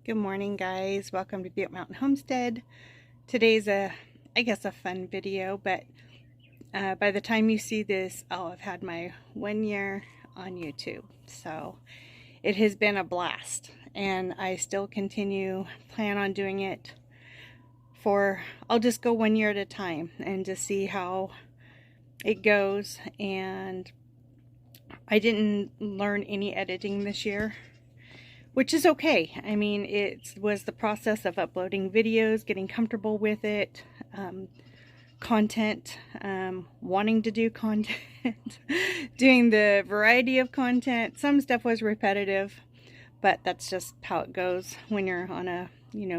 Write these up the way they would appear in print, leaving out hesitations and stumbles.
Good morning, guys. Welcome to Butte Mountain Homestead. Today's I guess a fun video, but by the time you see this, I'll have had my 1 year on YouTube. So it has been a blast, and I still plan on doing it I'll just go 1 year at a time and just see how it goes. And I didn't learn any editing this year, which is okay. I mean, it was the process of uploading videos, getting comfortable with it, content, wanting to do content, doing the variety of content. Some stuff was repetitive, but that's just how it goes when you're on a,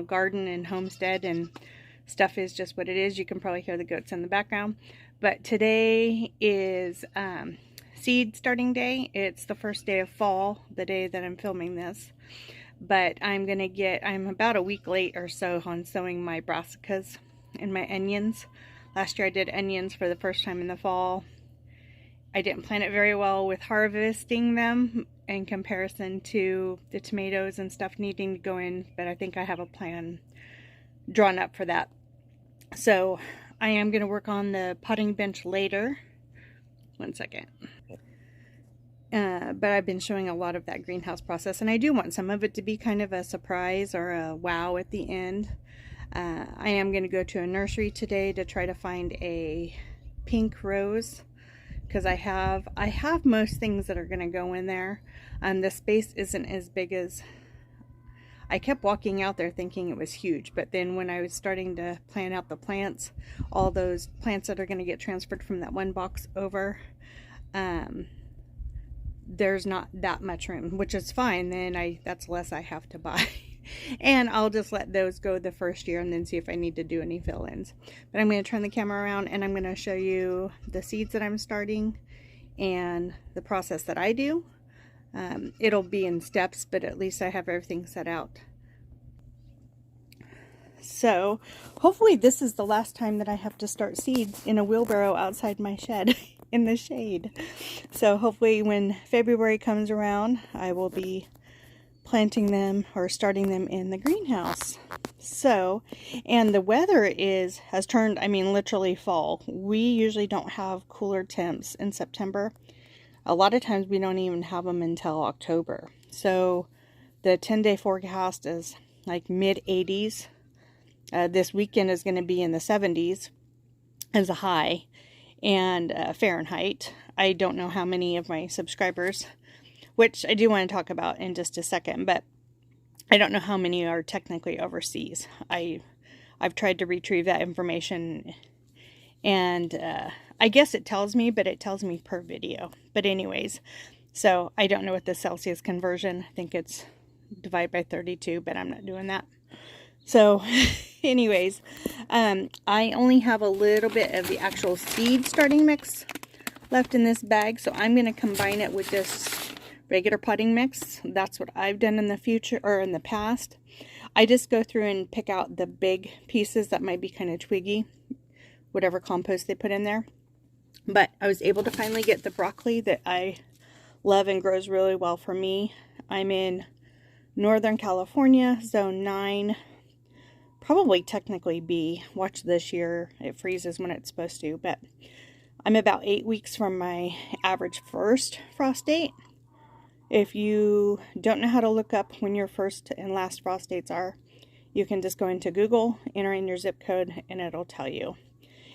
garden and homestead, and stuff is just what it is. You can probably hear the goats in the background. But today is seed starting day. It's the first day of fall, the day that I'm filming this. But I'm about a week late or so on sowing my brassicas and my onions. Last year I did onions for the first time in the fall. I didn't plan it very well with harvesting them in comparison to the tomatoes and stuff needing to go in, but I think I have a plan drawn up for that. So I am going to work on the potting bench later. One second. But I've been showing a lot of that greenhouse process, and I do want some of it to be kind of a surprise or a wow at the end. I am going to go to a nursery today to try to find a pink rose, because I have most things that are going to go in there. The space isn't as big as I kept walking out there thinking it was huge, but then when I was starting to plan out the plants, all those plants that are going to get transferred from that one box over, there's not that much room, which is fine. Then that's less I have to buy. And I'll just let those go the first year and then see if I need to do any fill-ins. But I'm going to turn the camera around and I'm going to show you the seeds that I'm starting and the process that I do. It'll be in steps, but at least I have everything set out. So hopefully this is the last time that I have to start seeds in a wheelbarrow outside my shed in the shade. So hopefully when February comes around, I will be planting them or starting them in the greenhouse. So, and the weather has turned, I mean, literally fall. We usually don't have cooler temps in September. A lot of times we don't even have them until October. So the 10-day forecast is like mid-80s. This weekend is going to be in the 70s as a high, and Fahrenheit. I don't know how many of my subscribers, which I do want to talk about in just a second, but I don't know how many are technically overseas. I've tried to retrieve that information, and I guess it tells me, but it tells me per video. But anyways, so I don't know what the Celsius conversion. I think it's divide by 32, but I'm not doing that. So anyways, I only have a little bit of the actual seed starting mix left in this bag, so I'm going to combine it with this regular potting mix. That's what I've done in the future, or in the past. I just go through and pick out the big pieces that might be kind of twiggy, whatever compost they put in there. But I was able to finally get the broccoli that I love and grows really well for me. I'm in Northern California, zone 9. Probably technically B. Watch this year. It freezes when it's supposed to, but I'm about 8 weeks from my average first frost date. If you don't know how to look up when your first and last frost dates are, you can just go into Google, enter in your zip code, and it'll tell you.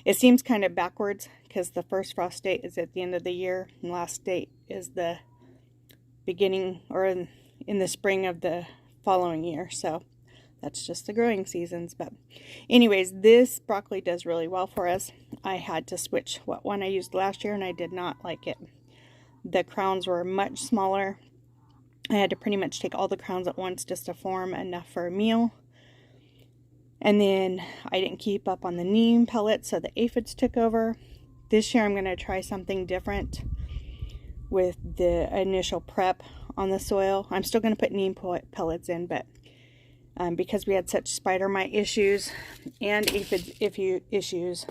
It seems kind of backwards because the first frost date is at the end of the year and last date is the beginning or in the spring of the following year. So that's just the growing seasons. But anyways, this broccoli does really well for us. I had to switch what one I used last year, and I did not like it. The crowns were much smaller. I had to pretty much take all the crowns at once just to form enough for a meal. And then I didn't keep up on the neem pellets, so the aphids took over. This year I'm going to try something different with the initial prep on the soil. I'm still going to put neem pellets in, but because we had such spider mite issues and aphid issues,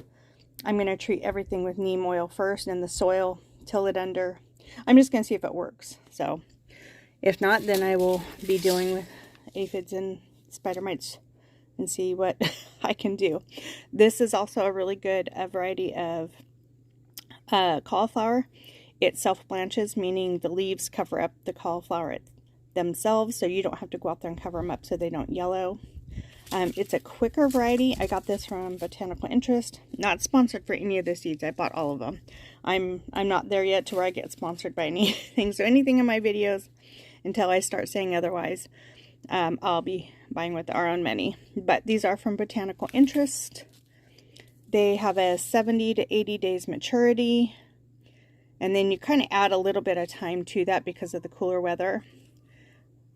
I'm going to treat everything with neem oil first and the soil, till it under. I'm just going to see if it works. So if not, then I will be dealing with aphids and spider mites and see what I can do. This is also a really good variety of cauliflower. It self-blanches, meaning the leaves cover up the cauliflower themselves, so you don't have to go out there and cover them up so they don't yellow. It's a quicker variety. I got this from Botanical Interest. Not sponsored for any of the seeds. I bought all of them. I'm not there yet to where I get sponsored by anything. So anything in my videos, until I start saying otherwise, I'll be buying with our own money. But these are from Botanical Interest. They have a 70 to 80 days maturity. And then you kind of add a little bit of time to that because of the cooler weather.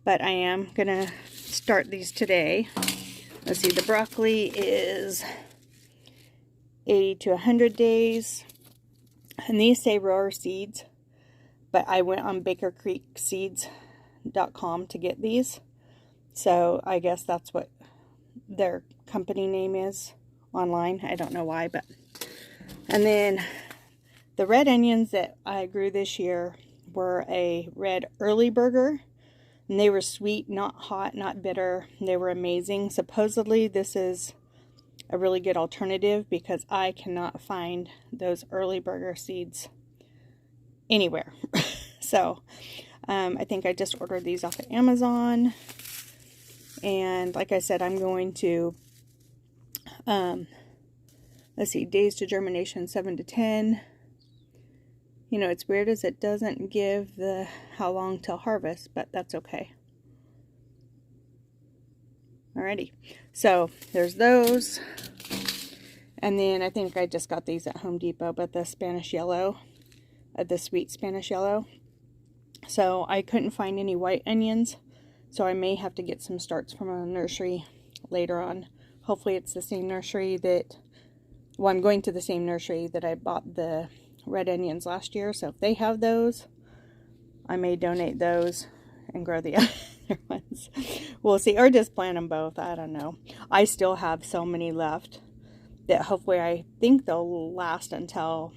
But I am going to start these today. Let's see, the broccoli is 80 to 100 days. And these say Rower Seeds. But I went on BakerCreekSeeds.com to get these. So I guess that's what their company name is online. I don't know why, but. And then the red onions that I grew this year were a red early burger. And they were sweet, not hot, not bitter. They were amazing. Supposedly this is a really good alternative because I cannot find those early burger seeds anywhere. So I think I just ordered these off of Amazon. And like I said, I'm going to, let's see, days to germination 7 to 10. You know, it's weird as it doesn't give the how long till harvest, but that's okay. Alrighty, so there's those. And then I think I just got these at Home Depot, but the Spanish yellow, the sweet Spanish yellow. So I couldn't find any white onions, so I may have to get some starts from a nursery later on. Hopefully it's the same nursery that, well, I'm going to the same nursery that I bought the red onions last year, so if they have those, I may donate those and grow the other ones. We'll see, or just plant them both. I don't know. I still have so many left that hopefully I think they'll last until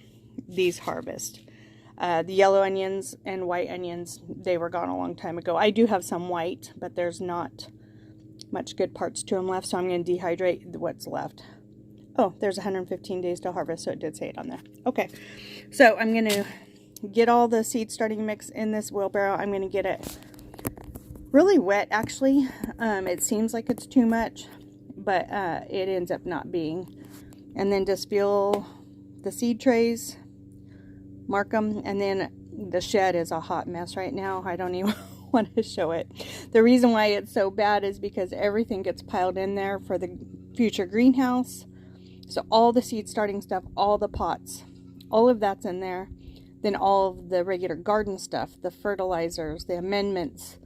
these harvest. The yellow onions and white onions, they were gone a long time ago. I do have some white, but there's not much good parts to them left, so I'm going to dehydrate what's left. Oh, there's 115 days to harvest, so it did say it on there. Okay, so I'm going to get all the seed starting mix in this wheelbarrow. I'm going to get it really wet, actually. It seems like it's too much, but it ends up not being. And then just fill the seed trays, mark them, and then the shed is a hot mess right now. I don't even want to show it. The reason why it's so bad is because everything gets piled in there for the future greenhouse. So all the seed starting stuff, all the pots, all of that's in there. Then all of the regular garden stuff, the fertilizers, the amendments,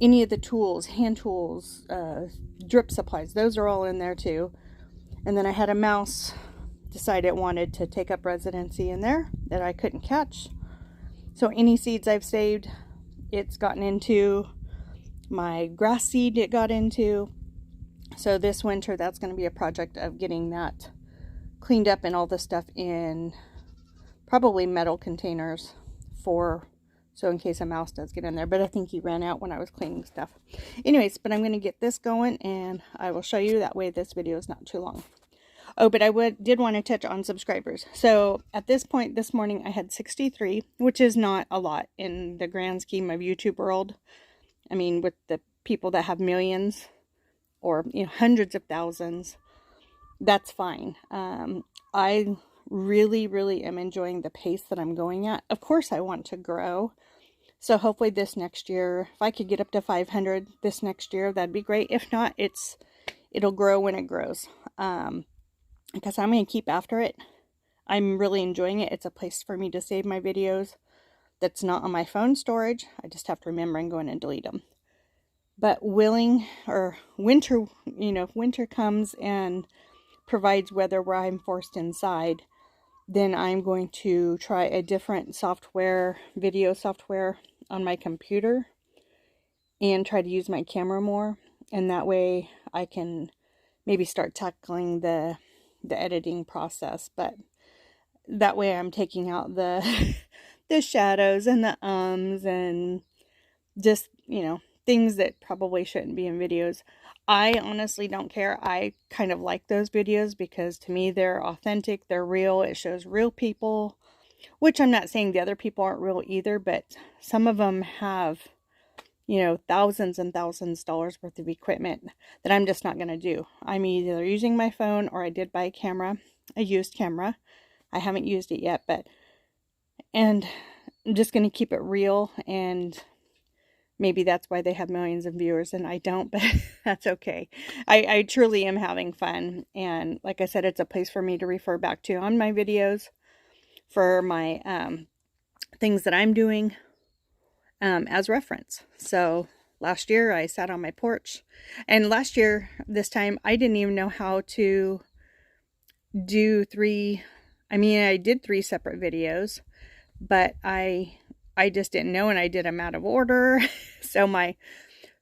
any of the tools, hand tools, drip supplies, those are all in there too. And then I had a mouse decide it wanted to take up residency in there that I couldn't catch. So any seeds I've saved, it's gotten into. My grass seed it got into. So this winter, that's going to be a project of getting that cleaned up and all the stuff in probably metal containers so in case a mouse does get in there. But I think he ran out when I was cleaning stuff. Anyways, but I'm going to get this going and I will show you. That way this video is not too long. Oh, but I did want to touch on subscribers. So at this point this morning I had 63, which is not a lot in the grand scheme of YouTube world. I mean, with the people that have millions or hundreds of thousands, that's fine. I really am enjoying the pace that I'm going at. Of course I want to grow, so hopefully this next year, if I could get up to 500 this next year, that'd be great. If not, it'll grow when it grows, because I'm going to keep after it. I'm really enjoying it. It's a place for me to save my videos that's not on my phone storage. I just have to remember and go in and delete them. But winter, winter comes and provides weather where I'm forced inside, then I'm going to try a different software, video software on my computer and try to use my camera more. And that way I can maybe start tackling the editing process. But that way I'm taking out the shadows and the and just, things that probably shouldn't be in videos. I honestly don't care. I kind of like those videos because to me they're authentic, they're real, it shows real people, which I'm not saying the other people aren't real either, but some of them have, you know, thousands and thousands of dollars worth of equipment that I'm just not going to do. I'm either using my phone or I did buy a camera, a used camera. I haven't used it yet, and I'm just going to keep it real, and maybe that's why they have millions of viewers and I don't, but that's okay. I truly am having fun, and like I said, it's a place for me to refer back to on my videos for my things that I'm doing as reference. So last year I sat on my porch, and last year this time I didn't even know how to do I did 3 separate videos, but I just didn't know, and I did them out of order. So my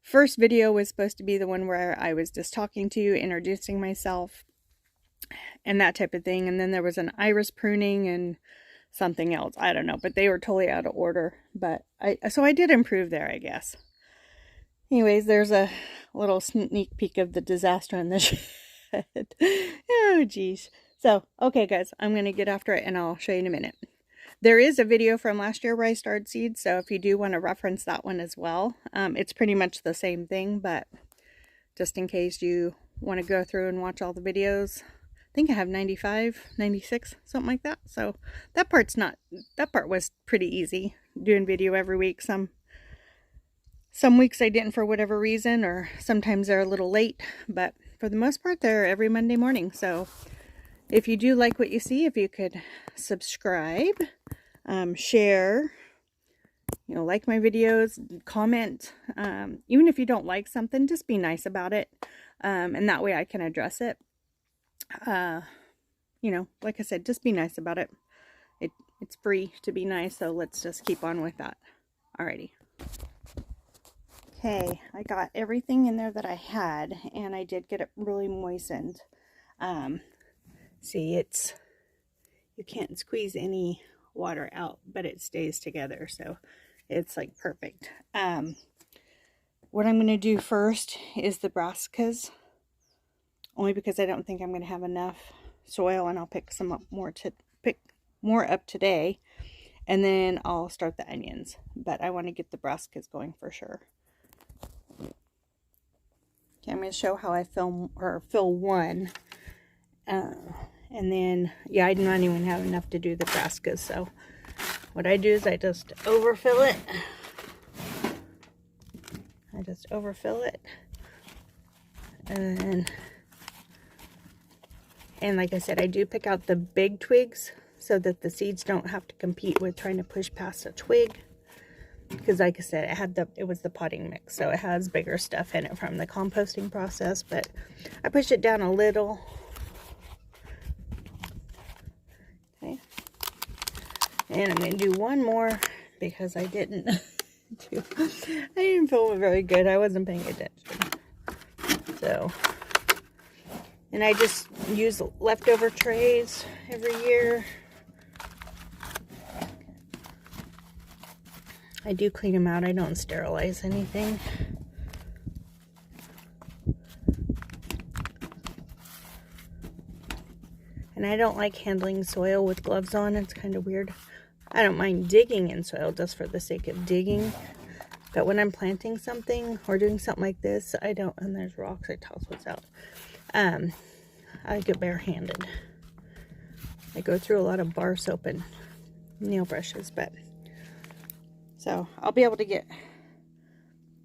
first video was supposed to be the one where I was just talking to you, introducing myself and that type of thing, and then there was an iris pruning and something else, I don't know, but they were totally out of order. But so I did improve there, I guess. Anyways, there's a little sneak peek of the disaster in the shed. Oh geez. So okay guys, I'm gonna get after it and I'll show you in a minute. There is a video from last year where I started seeds, so if you do want to reference that one as well, it's pretty much the same thing, but just in case you want to go through and watch all the videos, I think I have 95, 96, something like that. So that part was pretty easy, doing video every week. Some weeks I didn't for whatever reason, or sometimes they're a little late, but for the most part they're every Monday morning. So if you do like what you see, if you could subscribe, share, you know, like my videos, comment, even if you don't like something, just be nice about it, and that way I can address it. You know, like I said, just be nice about it. It's free to be nice, so let's just keep on with that. Alrighty. Okay, I got everything in there that I had, and I did get it really moistened. See, you can't squeeze any water out, but it stays together, so it's like perfect. What I'm going to do first is the brassicas, only because I don't think I'm going to have enough soil, and I'll pick more up today, and then I'll start the onions, but I want to get the brassicas going for sure. Okay, I'm going to show how I fill one. And then, yeah, I don't even have enough to do the brassicas, so what I do is I just overfill it. And like I said, I do pick out the big twigs so that the seeds don't have to compete with trying to push past a twig. Because like I said, it was the potting mix, so it has bigger stuff in it from the composting process, but I push it down a little. Okay. And I'm going to do one more because I didn't feel very good. I wasn't paying attention. So, and I just use leftover trays every year. I do clean them out. I don't sterilize anything. And I don't like handling soil with gloves on. It's kind of weird. I don't mind digging in soil just for the sake of digging. But when I'm planting something or doing something like this, I don't. And there's rocks. I toss what's out. I like it barehanded. I go through a lot of bar soap and nail brushes, but so I'll be able to get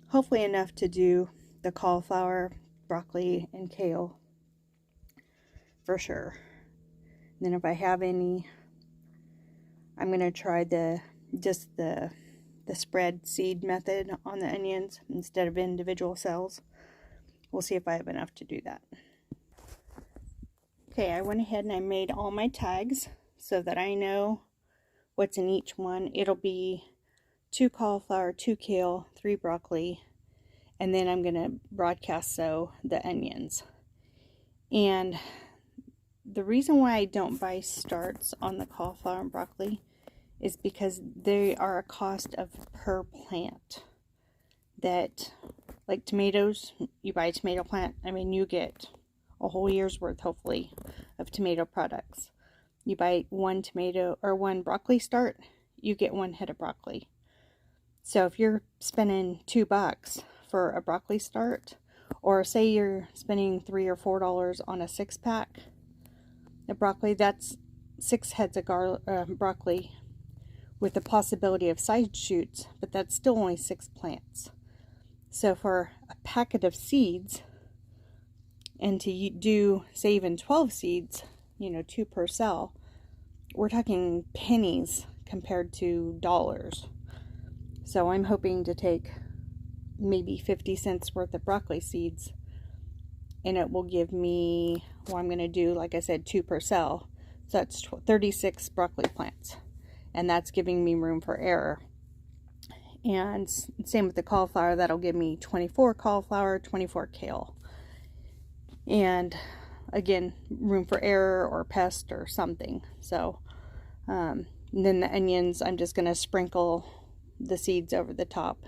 hopefully enough to do the cauliflower, broccoli, and kale for sure. And then if I have any, I'm going to try the spread seed method on the onions instead of individual cells. We'll see if I have enough to do that. Okay, I went ahead and I made all my tags so that I know what's in each one. It'll be 2 cauliflower, 2 kale, 3 broccoli, and then I'm going to broadcast sow the onions. And the reason why I don't buy starts on the cauliflower and broccoli is because they are a cost of per plant. that, like tomatoes, you buy a tomato plant, I mean, you get a whole year's worth, hopefully, of tomato products. You buy one tomato or one broccoli start, you get one head of broccoli. So if you're spending $2 for a broccoli start, or say you're spending $3 or $4 on a 6-pack of broccoli, that's 6 heads of broccoli with the possibility of side shoots, but that's still only 6 plants. So for a packet of seeds, and to do, say, even 12 seeds, you know, 2 per cell, we're talking pennies compared to dollars. So I'm hoping to take maybe 50 cents worth of broccoli seeds, and it will give me, well, I'm going to do, like I said, 2 per cell. So that's 36 broccoli plants, and that's giving me room for error. And same with the cauliflower, that'll give me 24 cauliflower, 24 kale. And again, room for error or pest or something. So and then the onions, I'm just going to sprinkle the seeds over the top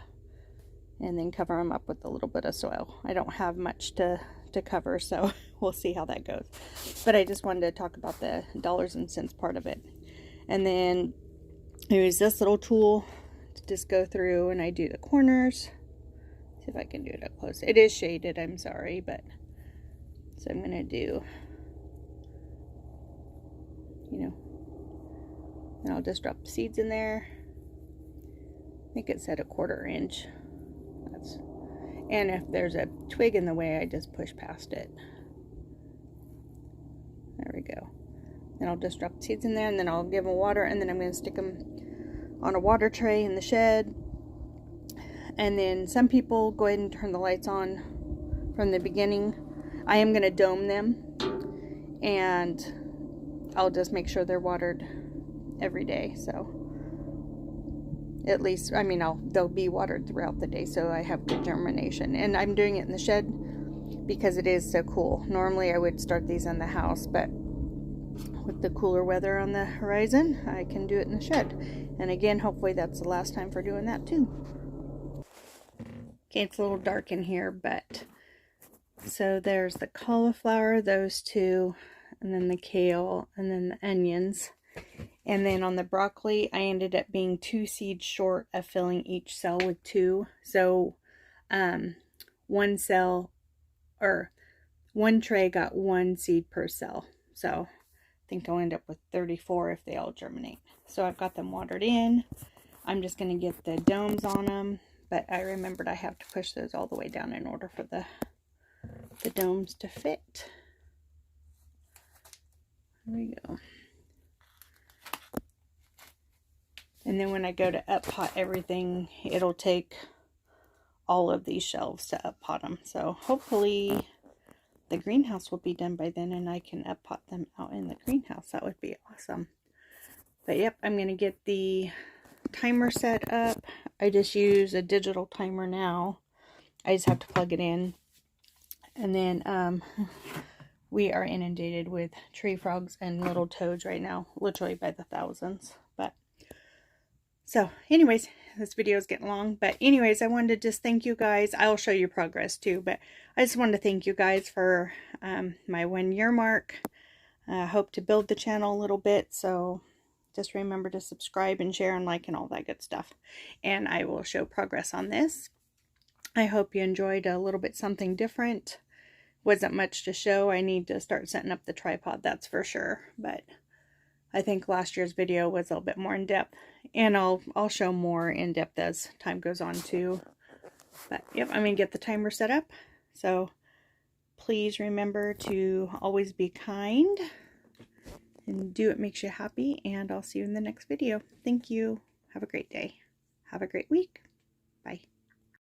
and then cover them up with a little bit of soil. I don't have much to cover, so we'll see how that goes. But I just wanted to talk about the dollars and cents part of it. And then I use this little tool to just go through, and I do the corners. See if I can do it up close. It is shaded, I'm sorry, but so I'm going to do, you know, and I'll just drop the seeds in there. I think it said 1/4 inch. And if there's a twig in the way, I just push past it. There we go. And I'll just drop the seeds in there, and then I'll give them water, and then I'm going to stick them on a water tray in the shed. And then some people go ahead and turn the lights on from the beginning. I am going to dome them, and I'll just make sure they're watered every day. So at least, I mean, they'll be watered throughout the day, so I have good germination. And I'm doing it in the shed because it is so cool. Normally I would start these in the house, but with the cooler weather on the horizon, I can do it in the shed. And again, hopefully that's the last time for doing that too. Okay, it's a little dark in here, but so there's the cauliflower, those two, and then the kale, and then the onions. And then on the broccoli, I ended up being 2 seeds short of filling each cell with 2. So one cell, or one tray got 1 seed per cell. So I think I'll end up with 34 if they all germinate. So I've got them watered in. I'm just going to get the domes on them. But I remembered I have to push those all the way down in order for the domes to fit. There we go. And then when I go to up pot everything, it'll take all of these shelves to up pot them. So hopefully the greenhouse will be done by then, and I can up pot them out in the greenhouse. That would be awesome. But yep, I'm going to get the timer set up. I just use a digital timer now. I just have to plug it in. And then we are inundated with tree frogs and little toads right now, literally by the thousands. But so anyways, this video is getting long, but anyways, I wanted to just thank you guys. I'll show you progress too, but I just wanted to thank you guys for my 1-year mark. I hope to build the channel a little bit, so just remember to subscribe and share and like and all that good stuff. And I will show progress on this. I hope you enjoyed a little bit something different. Wasn't much to show. I need to start setting up the tripod, that's for sure. But I think last year's video was a little bit more in depth, and I'll show more in depth as time goes on too. But yep, I'm gonna get the timer set up. So please remember to always be kind and do what makes you happy, and I'll see you in the next video. Thank you. Have a great day. Have a great week. Bye.